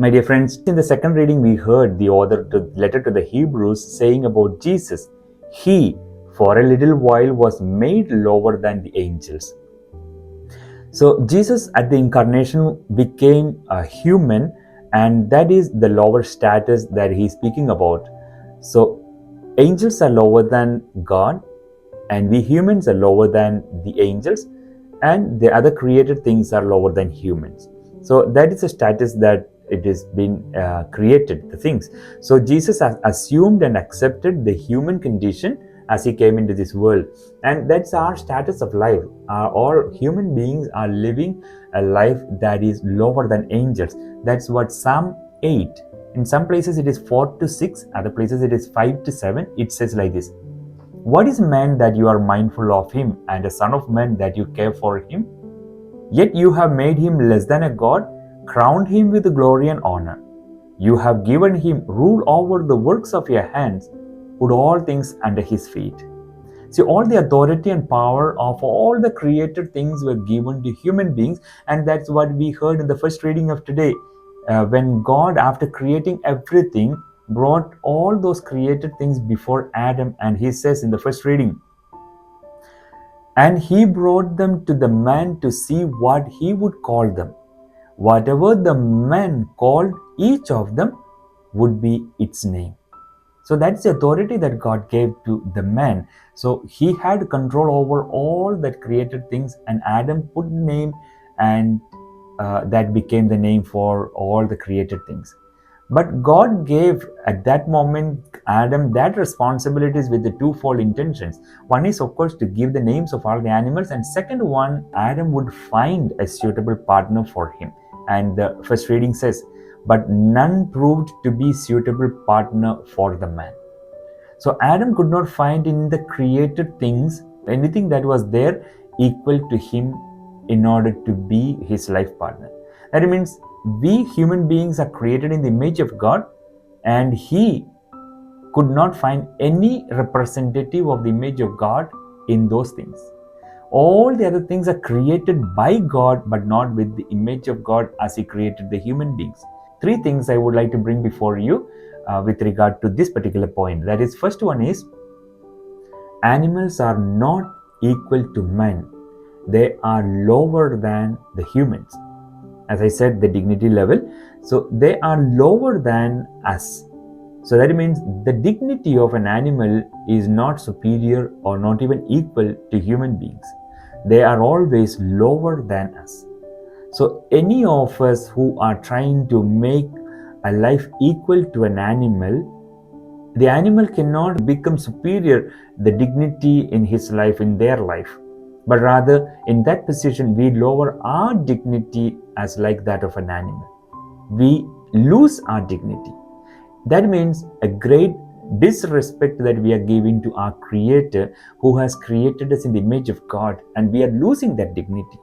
My dear friends, in the second reading, we heard the author to letter to the Hebrews saying about Jesus, He, for a little while, was made lower than the angels. So, Jesus at the incarnation became a human, and that is the lower status that he's speaking about. So, angels are lower than God, and we humans are lower than the angels, and the other created things are lower than humans. So that is a status that it has been created, the things. So Jesus has assumed and accepted the human condition as he came into this world, and that's our status of life. All human beings are living a life that is lower than angels. That's what Psalm 8, in some places it is 4 to 6, other places it is 5 to 7. It says like this: what is man that you are mindful of him, and a son of man that you care for him? Yet you have made him less than a god, crowned him with glory and honor. You have given him rule over the works of your hands, put all things under his feet. See, all the authority and power of all the created things were given to human beings, and that's what we heard in the first reading of today. When God, after creating everything, brought all those created things before Adam, and he says in the first reading, and he brought them to the man to see what he would call them. Whatever the man called each of them would be its name. So that's the authority that God gave to the man. So he had control over all that created things, and Adam put name, and that became the name for all the created things. But God gave at that moment Adam that responsibilities with the twofold intentions. One is, of course, to give the names of all the animals, and second one, Adam would find a suitable partner for him. And the first reading says, but none proved to be suitable partner for the man. So Adam could not find in the created things anything that was there equal to him in order to be his life partner. That means we human beings are created in the image of God, and he could not find any representative of the image of God in those things. All the other things are created by God, but not with the image of God as he created the human beings. Three things I would like to bring before you with regard to this particular point. That is, first one is, animals are not equal to men. They are lower than the humans. As I said, the dignity level. So they are lower than us. So that means the dignity of an animal is not superior or not even equal to human beings. They are always lower than us. So any of us who are trying to make a life equal to an animal, the animal cannot become superior, the dignity in his life, in their life. But rather, in that position, we lower our dignity as like that of an animal. We lose our dignity. That means a great disrespect that we are giving to our Creator, who has created us in the image of God, and we are losing that dignity.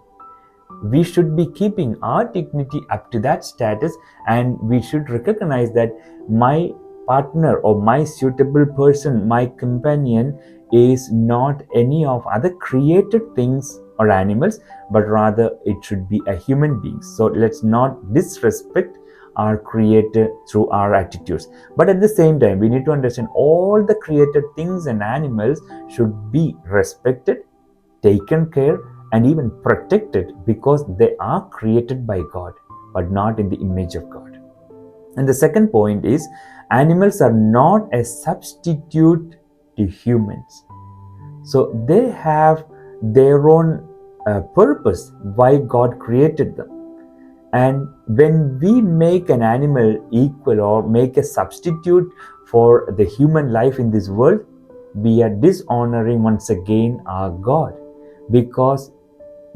We should be keeping our dignity up to that status, and we should recognize that my partner or my suitable person, my companion, is not any of other created things or animals, but rather it should be a human being. So let's not disrespect our Creator through our attitudes. But at the same time, we need to understand all the created things and animals should be respected, taken care, and even protected, because they are created by God, but not in the image of God. And the second point is, animals are not a substitute to humans. So they have their own purpose why God created them. And when we make an animal equal or make a substitute for the human life in this world, we are dishonoring once again our God, because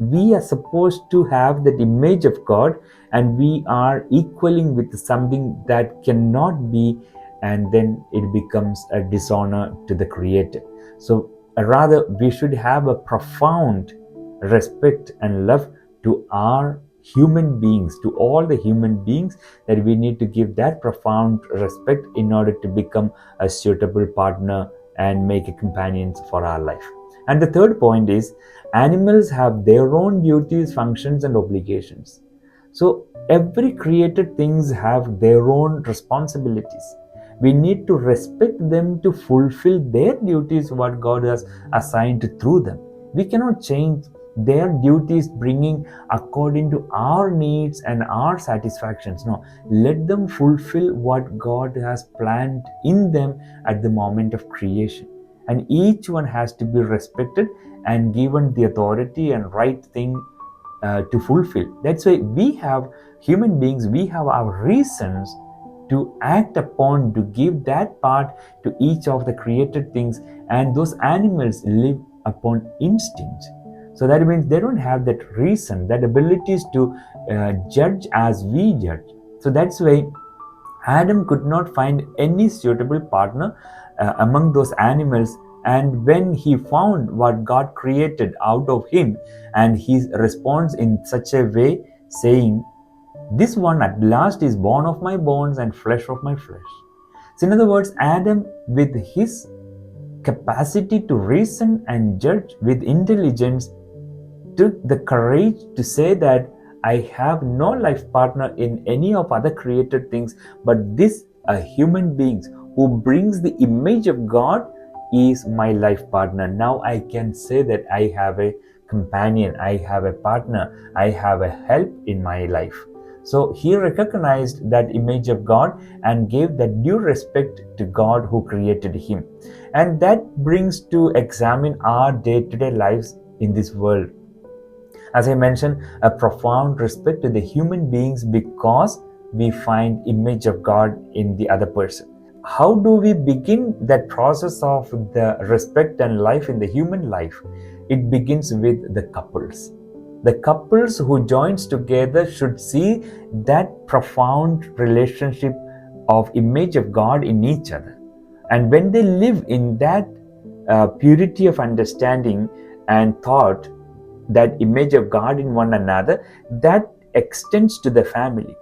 we are supposed to have that image of God, and we are equaling with something that cannot be, and then it becomes a dishonor to the Creator. So rather, we should have a profound respect and love to our human beings, to all the human beings, that we need to give that profound respect in order to become a suitable partner and make a companions for our life. And the third point is, animals have their own duties, functions, and obligations. So every created things have their own responsibilities. We need to respect them to fulfill their duties what God has assigned through them. We cannot change their duties bringing according to our needs and our satisfactions. No, let them fulfill what God has planned in them at the moment of creation. And each one has to be respected and given the authority and right thing to fulfill. That's why we have human beings, we have our reasons to act upon, to give that part to each of the created things, and those animals live upon instinct. So that means they don't have that reason, that abilities to judge as we judge. So that's why Adam could not find any suitable partner among those animals. And when he found what God created out of him, and he responds in such a way, saying, "This one at last is bone of my bones and flesh of my flesh." So, in other words, Adam, with his capacity to reason and judge with intelligence, took the courage to say that I have no life partner in any of other created things, but this a human beings who brings the image of God is my life partner. Now I can say that I have a companion, I have a partner, I have a help in my life. So he recognized that image of God and gave that due respect to God who created him. And that brings to examine our day-to-day lives in this world. As I mentioned, a profound respect to the human beings because we find image of God in the other person. How do we begin that process of the respect and life in the human life? It begins with the couples. The couples who joins together should see that profound relationship of image of God in each other. And when they live in that purity of understanding and thought, that image of God in one another, that extends to the family.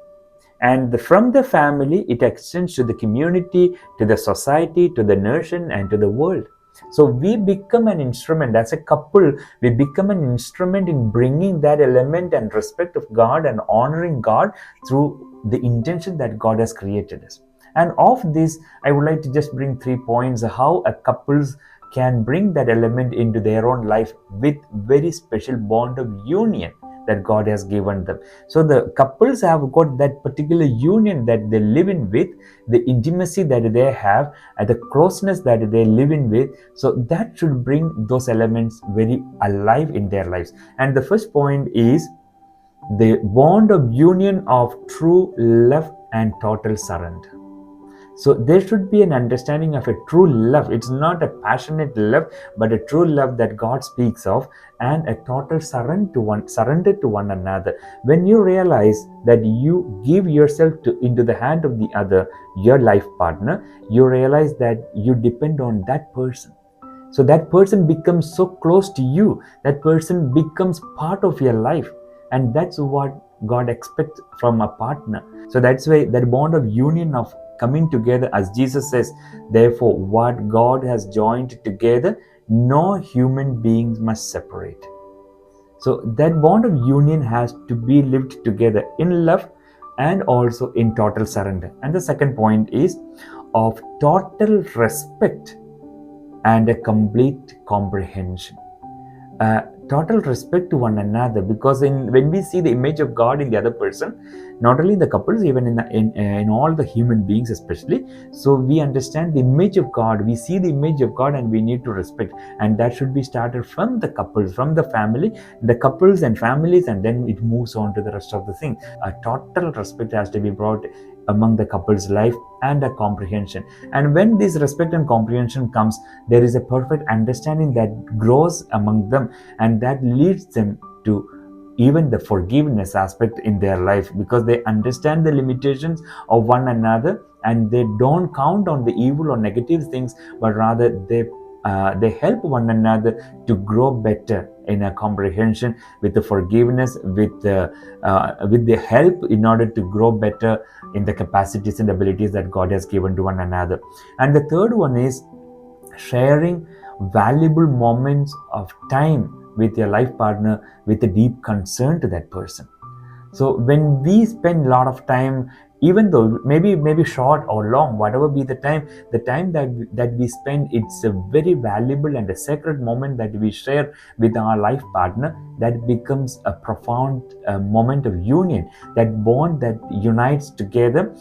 And from the family, it extends to the community, to the society, to the nation, and to the world. So we become an instrument as a couple. We become an instrument in bringing that element and respect of God and honoring God through the intention that God has created us. And of this, I would like to just bring 3 points how a couples can bring that element into their own life with very special bond of union that God has given them. So the couples have got that particular union that they live in with, the intimacy that they have, and the closeness that they live in with. So that should bring those elements very alive in their lives. And the first point is the bond of union of true love and total surrender. So there should be an understanding of a true love. It's not a passionate love, but a true love that God speaks of, and a total surrender to one another. When you realize that you give yourself into the hand of the other, your life partner, you realize that you depend on that person. So that person becomes so close to you. That person becomes part of your life. And that's what God expects from a partner. So that's why that bond of union of coming together, as Jesus says, therefore, what God has joined together, no human beings must separate. So that bond of union has to be lived together in love and also in total surrender. And the second point is of total respect and a complete comprehension. Total respect to one another, because when we see the image of God in the other person, not only the couples, even in all the human beings especially, so we understand the image of God, we see the image of God, and we need to respect, and that should be started from the couples, from the family, the couples and families, and then it moves on to the rest of the thing. A total respect has to be brought among the couple's life, and a comprehension. And when this respect and comprehension comes, there is a perfect understanding that grows among them, and that leads them to even the forgiveness aspect in their life, because they understand the limitations of one another, and they don't count on the evil or negative things, but rather they help one another to grow better in a comprehension, with the forgiveness, with the help, in order to grow better in the capacities and abilities that God has given to one another. And the third one is sharing valuable moments of time with your life partner with a deep concern to that person. So when we spend a lot of time, even though maybe short or long, whatever be the time that we spend, it's a very valuable and a sacred moment that we share with our life partner, that becomes a profound moment of union, that bond that unites together,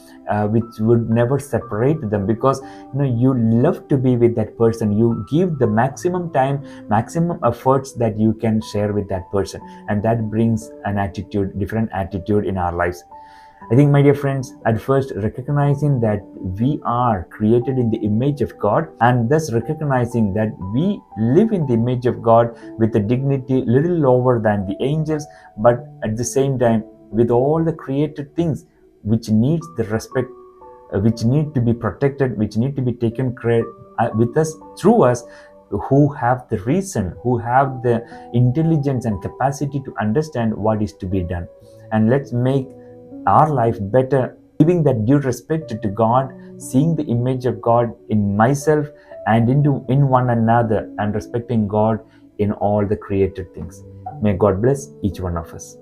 which would never separate them, because you love to be with that person. You give the maximum time, maximum efforts that you can share with that person, and that brings an attitude, different attitude in our lives. I think, my dear friends, at first recognizing that we are created in the image of God, and thus recognizing that we live in the image of God with a dignity little lower than the angels, but at the same time with all the created things which needs the respect, which need to be protected, which need to be taken care with us, through us, who have the reason, who have the intelligence and capacity to understand what is to be done. And let's make our life better, giving that due respect to God, seeing the image of God in myself and in one another, and respecting God in all the created things. May God bless each one of us.